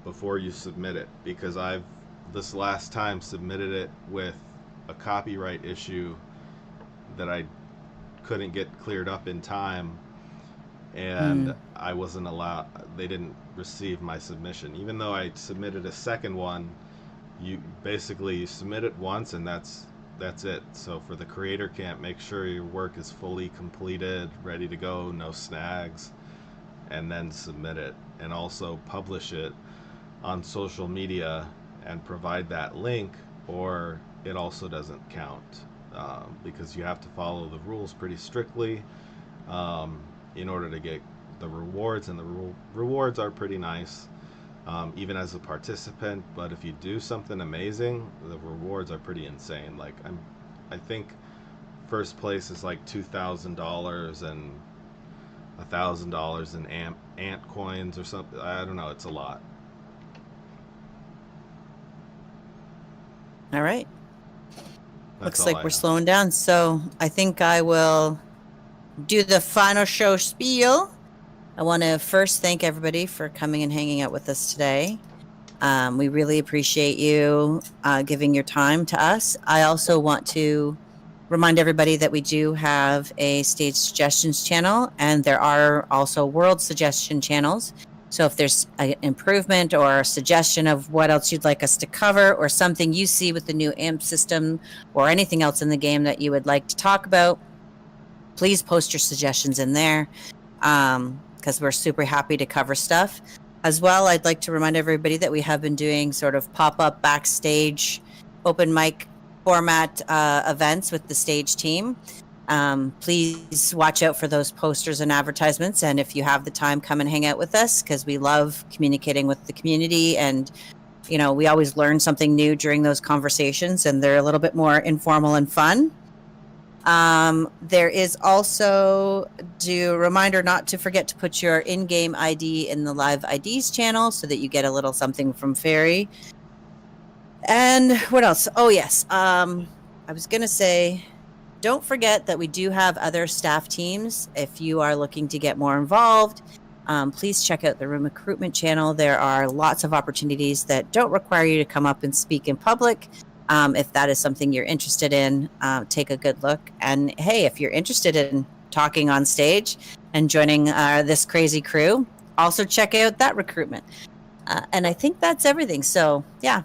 S4: before you submit it, because I've this last time submitted it with a copyright issue that I couldn't get cleared up in time, and I wasn't allowed, they didn't receive my submission. Even though I submitted a second one, you basically submit it once and that's it. So for the creator camp, make sure your work is fully completed, ready to go, no snags, and then submit it. And also publish it on social media and provide that link, or it also doesn't count, because you have to follow the rules pretty strictly in order to get the rewards, and the rewards are pretty nice, even as a participant. But if you do something amazing, the rewards are pretty insane. Like, I think first place is like $2,000 and $1,000 in ant coins or something. I don't know, it's a lot.
S1: All right.
S4: That's
S1: Looks
S4: all
S1: like
S4: I
S1: we're
S4: have.
S1: slowing down. So I think I will do the final show spiel. I want to first thank everybody for coming and hanging out with us today. We really appreciate you giving your time to us. I also want to remind everybody that we do have a stage suggestions channel, and there are also world suggestion channels. So if there's an improvement or a suggestion of what else you'd like us to cover, or something you see with the new AMP system or anything else in the game that you would like to talk about, please post your suggestions in there, because we're super happy to cover stuff. As well, I'd like to remind everybody that we have been doing sort of pop-up backstage open mic format events with the stage team. Please watch out for those posters and advertisements, and if you have the time, come and hang out with us, because we love communicating with the community, and you know, we always learn something new during those conversations, and they're a little bit more informal and fun. There is also a reminder not to forget to put your in-game ID in the live IDs channel, so that you get a little something from Fairy. And what else? Oh yes, I was gonna say, don't forget that we do have other staff teams. If you are looking to get more involved, please check out the Room Recruitment channel. There are lots of opportunities that don't require you to come up and speak in public. If that is something you're interested in, take a good look. And hey, if you're interested in talking on stage and joining this crazy crew, also check out that recruitment. And I think that's everything. So yeah,